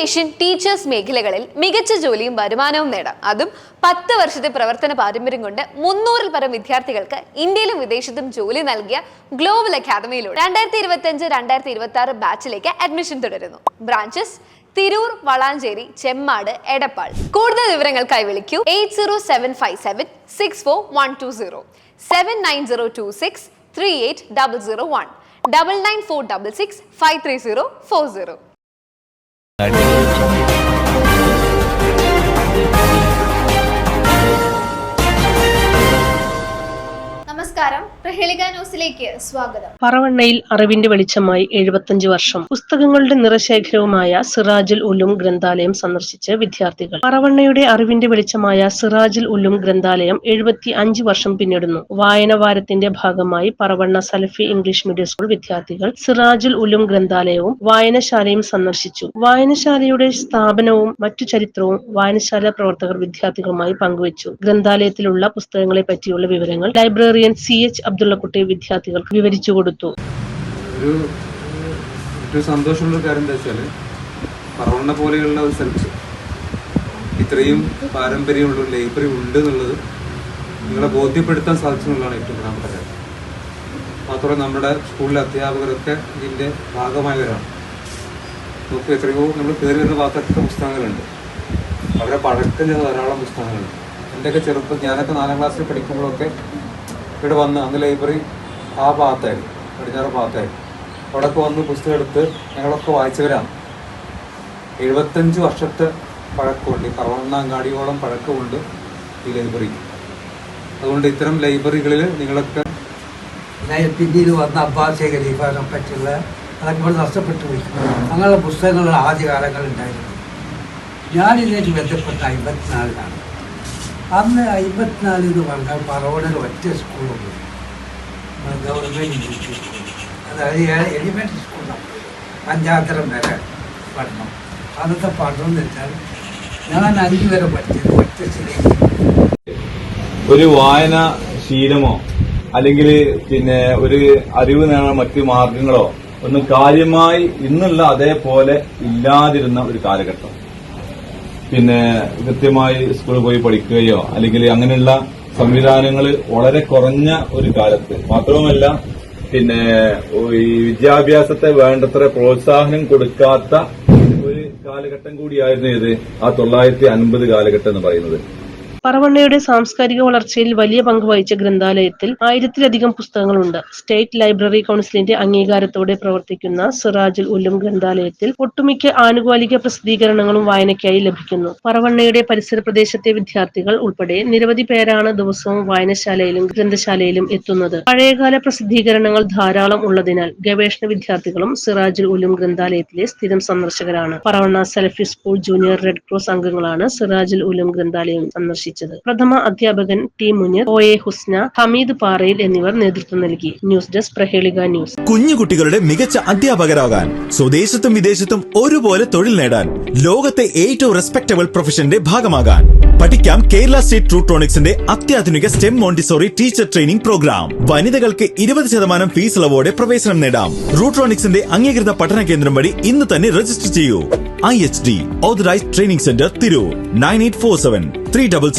Education, teachers മേഖലകളിൽ മികച്ച ജോലിയും വരുമാനവും നേടാം. അതും 10 വർഷത്തെ പ്രവർത്തന പാരമ്പര്യം കൊണ്ട് 300-ൽ പരം വിദ്യാർത്ഥികൾക്ക് ഇന്ത്യയിലും വിദേശത്തും ജോലി നൽകിയ ഗ്ലോബൽ അക്കാദമിയിലൂടെ 2025-2026 ബാച്ചിലേക്ക് അഡ്മിഷൻ തുടരുന്നു. ബ്രാഞ്ചസ് തിരൂർ, വളാഞ്ചേരി, ചെമ്മാട്, എടപ്പാൾ. കൂടുതൽ വിവരങ്ങൾക്കായി വിളിക്കൂ 8075764120, 7902638001, 9946653040. നമസ്കാരം, പ്രഹേളിക ന്യൂസിലേക്ക് സ്വാഗതം. പറവണ്ണയിൽ അറിവിന്റെ വെളിച്ചമായി 75 വർഷം. പുസ്തകങ്ങളുടെ നിറശേഖരവുമായ സിറാജുൽ ഉലൂം ഗ്രന്ഥാലയം സന്ദർശിച്ച് വിദ്യാർത്ഥികൾ. പറവണ്ണയുടെ അറിവിന്റെ വെളിച്ചമായ സിറാജുൽ ഉലൂം ഗ്രന്ഥാലയം 75 വർഷം പിന്നിടുന്നു. വായനവാരത്തിന്റെ ഭാഗമായി പറവണ്ണ സലഫി ഇംഗ്ലീഷ് മീഡിയം സ്കൂൾ വിദ്യാർത്ഥികൾ സിറാജുൽ ഉലൂം ഗ്രന്ഥാലയവും വായനശാലയും സന്ദർശിച്ചു. വായനശാലയുടെ സ്ഥാപനവും മറ്റു ചരിത്രവും വായനശാല പ്രവർത്തകർ വിദ്യാർത്ഥികളുമായി പങ്കുവച്ചു. ഗ്രന്ഥാലയത്തിലുള്ള പുസ്തകങ്ങളെ പറ്റിയുള്ള വിവരങ്ങൾ ലൈബ്രറിയൻ CH അബ്ദുള്ളക്കുട്ടി വിദ്യാർത്ഥികൾക്ക് വിവരിച്ചു കൊടുത്തു. ഒരു സന്തോഷമുള്ള കാര്യം എന്താ വെച്ചാല്, പറവണ്ണ പോലെയുള്ള ഒരു സ്ഥലത്ത് ഇത്രയും പാരമ്പര്യമുള്ള ഒരു ലൈബ്രറി ഉണ്ട് എന്നുള്ളത് നിങ്ങളെ ബോധ്യപ്പെടുത്താൻ സാധിച്ചു എന്നുള്ളതാണ് ഏറ്റവും പ്രധാനപ്പെട്ട കാര്യം. മാത്രമല്ല നമ്മുടെ സ്കൂളിലെ അധ്യാപകരൊക്കെ ഇതിൻ്റെ ഭാഗമായവരാണ്. നമുക്ക് എത്രയോ നമ്മൾ കയറി വരുന്ന ഭാഗത്തൊക്കെ പുസ്തകങ്ങളുണ്ട്. അവരെ പഴക്കം ചെയ്ത ധാരാളം പുസ്തകങ്ങളുണ്ട്. എൻ്റെയൊക്കെ ചെറുപ്പം, ഞാനൊക്കെ 4ാം ക്ലാസ്സിൽ പഠിക്കുമ്പോഴൊക്കെ ഇവിടെ വന്ന്, അന്ന് ലൈബ്രറി ആ ഭാഗത്തായിരുന്നു, പടിഞ്ഞാറ് ഭാഗത്തായിരുന്നു. അവിടെയൊക്കെ വന്ന് പുസ്തകം എടുത്ത് ഞങ്ങളൊക്കെ വായിച്ചവരാണ്. 75 വർഷത്തെ പഴക്കമുണ്ട്, പറവണ്ണാങ്കാടിയോളം പഴക്കമുണ്ട് ഈ ലൈബ്രറി. അതുകൊണ്ട് ഇത്തരം ലൈബ്രറികളിൽ നിങ്ങളൊക്കെ പിന്നീട് വന്ന അബ്ബാസ് ഖലീഫാനെ പറ്റിയുള്ള അതൊക്കെ നഷ്ടപ്പെട്ടു പോയി. അങ്ങനെയുള്ള പുസ്തകങ്ങൾ ആദ്യകാലങ്ങളുണ്ടായിരുന്നു. ഞാനിതിലേക്ക് ബന്ധപ്പെട്ട 54-ലാണ്. അന്ന് 54 എന്ന് പറഞ്ഞാൽ പറവണ്ണയിൽ ഒറ്റ സ്കൂളുണ്ട്, ഗവൺമെൻറ് ഇംഗ്ലീഷ് സ്കൂൾ. അതായത് എലിമെൻ്ററി സ്കൂളാണ്, പഞ്ചായത്തരം വരെ പഠനം. അന്നത്തെ പഠനം എന്ന് വെച്ചാൽ ഞാൻ 5 വരെ പഠിച്ചത് ഒറ്റ സിലേക്ക്. ഒരു വായന ശീലമോ അല്ലെങ്കിൽ ഒരു അറിവ് നേടാൻ മറ്റു മാർഗങ്ങളോ ഒന്നും കാര്യമായി ഇന്നുള്ള അതേപോലെ ഇല്ലാതിരുന്ന ഒരു കാലഘട്ടം. കൃത്യമായി സ്കൂളിൽ പോയി പഠിക്കുകയോ അല്ലെങ്കിൽ അങ്ങനെയുള്ള സംവിധാനങ്ങൾ വളരെ കുറഞ്ഞ ഒരു കാലത്ത്, മാത്രവുമല്ല ഈ വിദ്യാഭ്യാസത്തെ വേണ്ടത്ര പ്രോത്സാഹനം കൊടുക്കാത്ത ഒരു കാലഘട്ടം കൂടിയായിരുന്നു ഇത് ആ 950 കാലഘട്ടം എന്ന് പറയുന്നത്. പറവണ്ണയുടെ സാംസ്കാരിക വളർച്ചയിൽ വലിയ പങ്ക് വഹിച്ച ഗ്രന്ഥാലയത്തിൽ 1000-ലധികം പുസ്തകങ്ങളുണ്ട്. സ്റ്റേറ്റ് ലൈബ്രറി കൌൺസിലിന്റെ അംഗീകാരത്തോടെ പ്രവർത്തിക്കുന്ന സിറാജുൽ ഉലൂം ഗ്രന്ഥാലയത്തിൽ ഒട്ടുമിക്ക ആനുകാലിക പ്രസിദ്ധീകരണങ്ങളും വായനയ്ക്കായി ലഭിക്കുന്നു. പറവണ്ണയുടെ പരിസര പ്രദേശത്തെ വിദ്യാർത്ഥികൾ ഉൾപ്പെടെ നിരവധി പേരാണ് ദിവസവും വായനശാലയിലും ഗ്രന്ഥശാലയിലും എത്തുന്നത്. പഴയകാല പ്രസിദ്ധീകരണങ്ങൾ ധാരാളം ഉള്ളതിനാൽ ഗവേഷണ വിദ്യാർത്ഥികളും സിറാജുൽ ഉലൂം ഗ്രന്ഥാലയത്തിലെ സ്ഥിരം സന്ദർശകരാണ്. Paravanna Salafi school junior red cross അംഗങ്ങളാണ് സിറാജുൽ ഉലൂം ഗ്രന്ഥാലയം സന്ദർശിച്ചത്. പ്രഥമ അധ്യാപകൻ ടി മുനീർ, OA ഹുസ്ന, ഹമീദ് പാറയിൽ എന്നിവർ നേതൃത്വം നൽകി. News desk, Prahelika news. കുഞ്ഞുകുട്ടികളുടെ മികച്ച അധ്യാപകരാകാൻ, സ്വദേശത്തും വിദേശത്തും ഒരുപോലെ തൊഴിൽ നേടാൻ, ലോകത്തെ ഏറ്റവും റെസ്പെക്ടബിൾ പ്രൊഫഷന്റെ ഭാഗമാകാൻ പഠിക്കാം കേരള സ്റ്റേറ്റ് റൂട്രോണിക്സിന്റെ അത്യാധുനിക STEM Montessori teacher training programme. വനിതകൾക്ക് 20% ഫീസ് ഇളവോടെ പ്രവേശനം നേടാം. റൂട്രോണിക്സിന്റെ അംഗീകൃത പഠന കേന്ദ്രം വഴി ഇന്ന് തന്നെ രജിസ്റ്റർ ചെയ്യൂ. IHD authorised training centre, Tirur. 9847 300